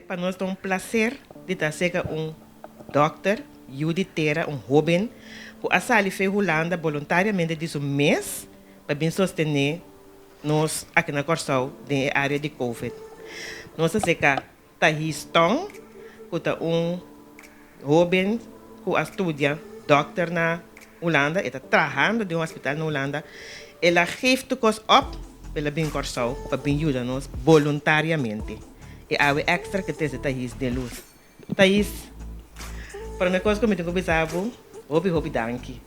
para nós é um prazer de estar seca doctor, Judith Tera, jovem, que a Sali fez Holanda voluntariamente desse mês para bem sostener nós aqui na Corsal, na área de Covid. Nós seca Tahis Tong, que é jovem que estuda doctor na Holanda, está trabalhando em hospital na Holanda. Ela geeft de kost op, pela bem Corsal, para bem ajudar nós voluntariamente. E há extra que tem Tahis de luz. Tahis, para mim, coisa que eu tenho pensado, hobby, dankie.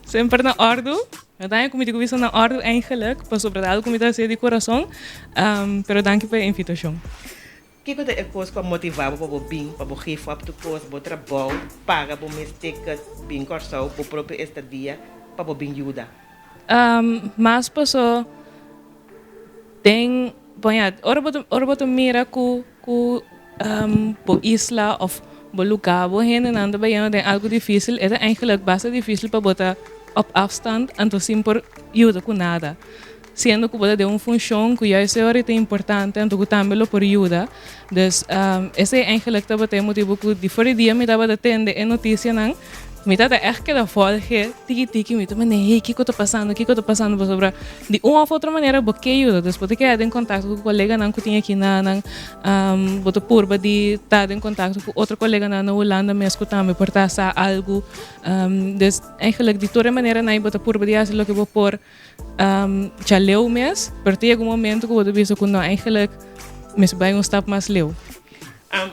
Sempre na orde. Uiteindelijk kom je na orde eigenlijk, pas op dat kom je daar de coração. Pero danke pela invitação. O que é coisa que motivar para o bem, para o geef op de coisa, para o trabalho, paga para o mês ticket, bem Corsal, para o próprio estadia, para o bem ajuda. Mas passou tem, banyak, ora boto mira ku po isla of bo lugar bo heen en ander bij jou algo difícil, é eigenlijk bastante difícil para botar op afstand, então sim por ajuda com nada. Sendo que botar de função que já é importante, então que também lo por ajuda. Dus esse é eigenlijk dat betekent motivo que de voor dia me dava de atender en notícia não. Me tá echt que da volge, tiki me tá mas nee, que tá passando sobre de uma ou outra maneira porque ajuda, depois que é em contato com o colega não que tinha aqui na botou purba de estar em contato com outro colega na Holanda mesmo também por estar algo des eigenlijk de toda maneira na botou purba de fazer o que vou por já leu mesmo, por ter algum momento que vou visto que não eigenlijk mesmo vai stap mais leu.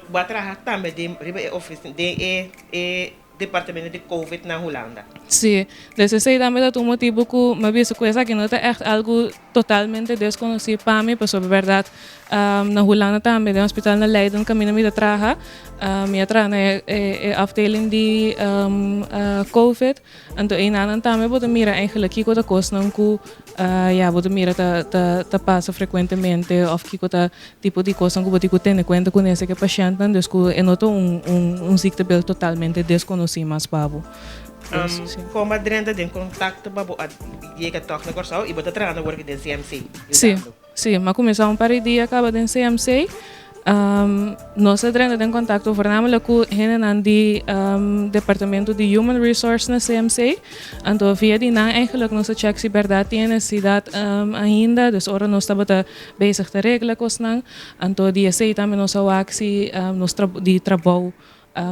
Vou trabalhar também de oficina de departamento de Covid na Holanda. Sim, desse sei também dat motivo que me visto coisa que não é echt algo totalmente desconhecido para mim, mas sobre verdade na Holanda também no hospital na Leiden caminho me traga, me traga na afdeling de Covid, então em anan também vou mira eigenlijk que coisa coisa não que ja vou mira ta passa frequentemente of que coisa tipo de coisa que vou ter que ter conta com esse que paciente, então que é noto ziektebeeld totalmente desconhecido mas babo. Como a drenda tem contato para chegar toch na Corsal e botar trabalhando work de CMC. Sim, mas começou par de dia acaba de CMC. Nós drenda tem contato voornamelijk com hen die departamento de Human Resource na CMC. Então via die na eigenlijk nossa check se verdade tiene se dat ainda, dus ora nós estamos bezig te regelen kosnang. Então die sei também nossa actie, nós die trabalho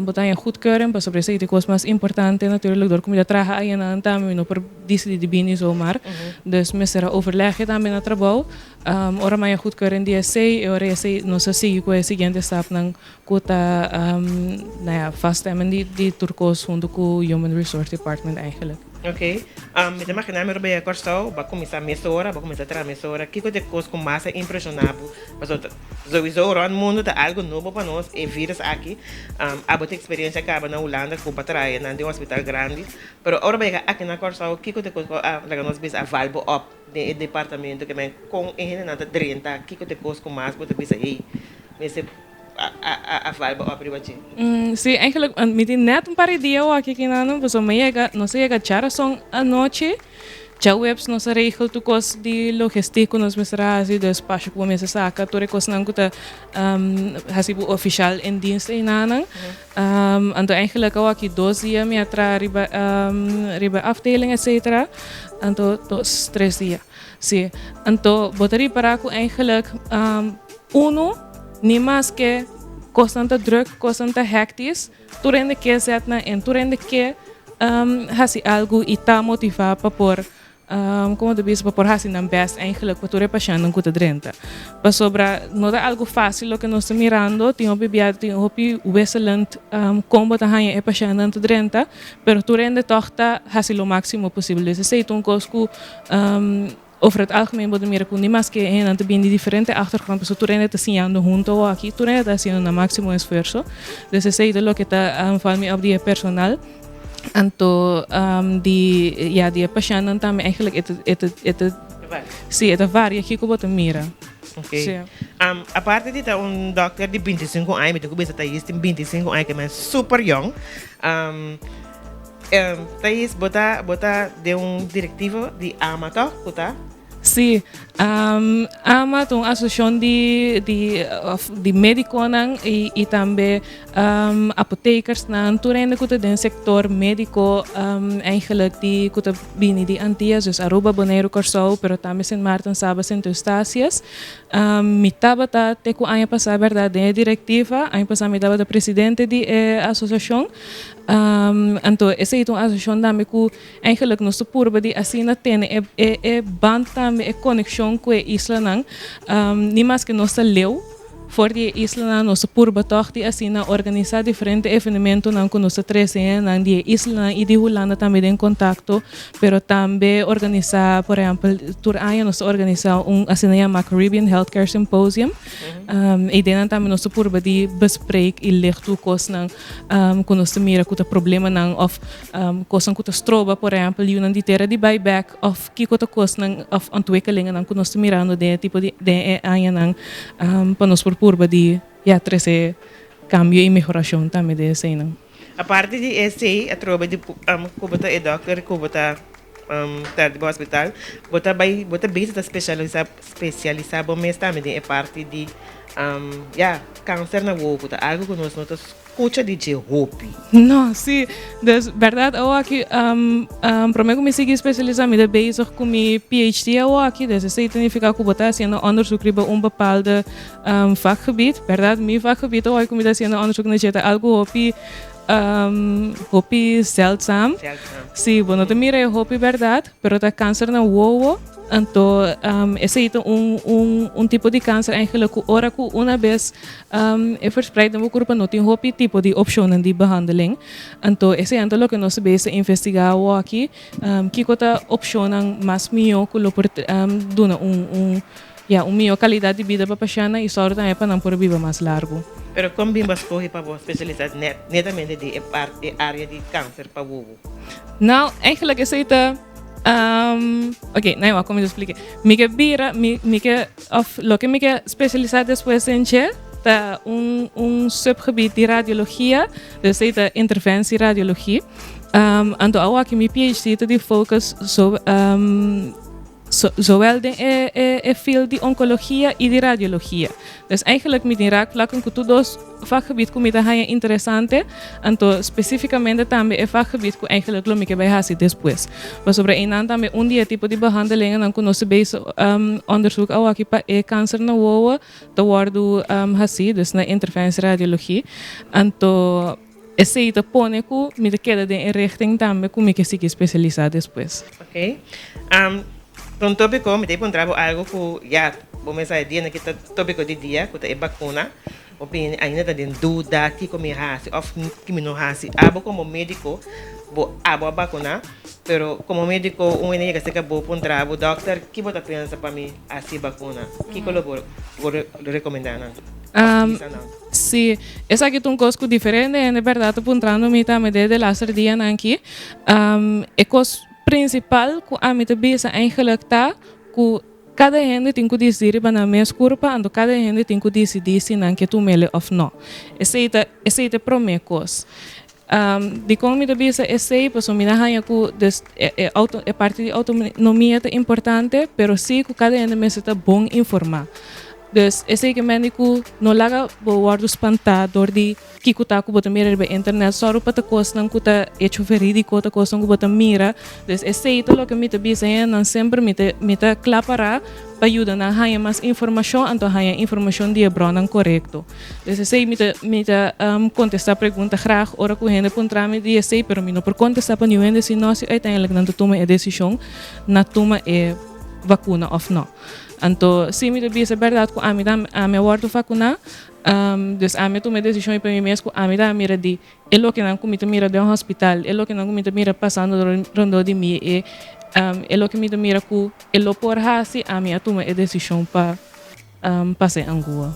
botar em goedkeuring, pas sobre isso que é mais importante natuurlijk door comida traga aí na também não por decidir de bem zomaar. Dus me será overleggen também na trabalho. Ora mais goedkeuring die sei, ora sei não sei que é seguinte stap nang kota nou ja vaststemmen die turcos junto com Human Resource Department eigenlijk. Ok. Me imaginar me bem a Corsal, vai começar a mesora, vai começar a trabalhar mesora. Que coisa com massa impressionável. Mas sowieso o mundo tá algo novo para nós, é vírus aqui. A boa experiência acaba na Holanda com patraia na de um hospital grande. Pero ora bem aqui na Corsal, que coisa que nós bisa a valbo op de departamento que men com em nada 30, que coisa com massa, botar bisa aí. Mas a valbo op ribachi. Sim, eigenlijk met die net een paar dias aqui que não sei a chara são a noite. Já webs nos regel tu cos de logístico nos mesrazi do espaço que começa saca tu recos não kuta hasibu official em dienst em nanang então eigenlijk ao aqui 12 dias me atra riba afdeling etc então 3 dias sim então botari para ku eigenlijk uno nem mais que constante druk constante hectisch tu rende que setna en tu rende que hasi algo e tá motivado para por como de vez por assim não best eigenlijk para tu passando com drenta para sobra não é algo fácil o que nós estamos mirando tem um bebê tem um hopi excelente como tá aí é passando com drenta pero tu rende tochta assim o máximo possível esse sei um cosco over het algemeen worden meer com nimas que en ante bem de diferente achtergrond pues tu rende te enseñando junto aqui tu rende haciendo na máximo esfuerzo desse sei de lo que tá falmi op die personal Anto die patiënten também eigenlijk het varia aqui como te mira. Okay. A parte de ter doctor de 25 anos, me tenho que pensar que tem 25 anos que é super young. Thais bota de diretivo de amateur, tá? Sim, ama uma associação de médicos e também apotekers na turende que tem sector médico eigenlijk die que bini de Antillas, dus Aruba, Bonaire, Curaçao, pero também Sint Maarten, Sabas en Eustácias. Mitaba ta te ku anya pasa verdade é diretiva, anya pasa mitaba da presidente de associação. Então, essa é uma associação também que eigenlijk nos purba de assim na tem band também conexão com a isla não, nem mais que nossa leu voor die isla nos purba toch die assim na organizar diferentes eventos não com nossa três na die isla e de Holanda também em contato, pero também organizar, por exemplo, tur aia nos organizar assim na Caribbean Healthcare Symposium. E dan também nos purba de bespreek e leg toe kos nang com nos mira com o problema nang of kos nang com stroba, por exemplo, e die terra de buyback of que com kos nang of ontwikkelingen nang com nos mirando de tipo de aia nang para nos purba de trece cambio e melhoração também de cena. A parte de esse, a trova de kubota e doctor, kubota tarde do hospital, bota base da especializado mas também é parte de câncer na boca, algo que nós escuta de hope. Não, sim, dus verdade, eu aqui, para mim me sigo especializar, me bezig com meu PhD eu aqui, dus isso significa que botar assim no onderzoek riba bepaalde vakgebied, verdade, meu vakgebied eu aqui me assim no onderzoek na jeta algo hopi zeldzaam. Sim, bueno, te mira é hopi verdade, pero tá câncer na uovo. Então, esse é tipo de câncer eigenlijk ora que uma vez é verspreid no corpo não tem hopi tipo de opção de behandeling. Então, esse é o que nós vamos investigar aqui, que outra opção mais melhor que dona melhor qualidade de vida para a paciente e só também para não por viver mais largo. Pero como bem vas correr para você especializar netamente de área de câncer para o ovo? Não, eigenlijk esse é ok, nou, como eu expliquei. Lo que me quer especializar depois em tá subgebied de radiologia, dus é interventie radiologie. Então, eu aqui meu PhD de focus sobre zowel de field de oncologia e de radiologia. Dus eigenlijk met die raakvlakken que todos vakgebied que me é interessante, então especificamente também é vakgebied que eigenlijk lo me que vai fazer depois. Mas sobre een também dia tipo de behandelingen dan kunnen we base onderzoek ao aqui para câncer na uovo, te worden fazer, dus na interventie radiologie. Então esse te pone que me queda de richting também que me que siga especializar depois. Ok. Para tópico, me encontrava algo que vamos a dizer que é tópico de dia, que é vacuna. Opinião ainda tem dúvida que como hasi, ou que me não hasi. Abo como médico, abo a vacuna, pero como médico, ainda que seja bom para trabalho, doctor, que você pensa para mim assim vacuna? Que colabora, vou recomendar não? Sim, essa aqui é um coisa diferente, é verdade, apontando me também de laatste dia aqui. É coisa principal que a minha bisa eigenlijk tá que cada gente tem que decidir para na mesma curva, então cada gente tem que decidir se não quer tomar ou não. Essa é a primeira coisa. De como minha bisa esse para mim na hanya que é parte de autonomia é importante, pero sim que cada gente me está bom informar. Dus esse que médico não laga bordo espantado door die kikuta ku bota mira be internet só para coisa não kuta hecho verídico ta coisa ku bota mira. Dus esse é lo que me te bisa não sempre me te clapara para ajudar na hanya mais informação então hanya informação de bronan correto. Dus esse me te contestar pergunta graag ora ku hende puntra me die esse pero me não por contestar para nenhum se não se uiteindelijk não toma a decisão na toma vacuna ou não. Então, se me diz a verdade que a minha guarda vacuna, dus a minha toma decisão para mim mesmo, a minha mira de é lo que não comita mira de hospital, é lo que não comita mira passando rondo de mim é lo que me mira que é lo por hasi a minha toma decisão para passar angua.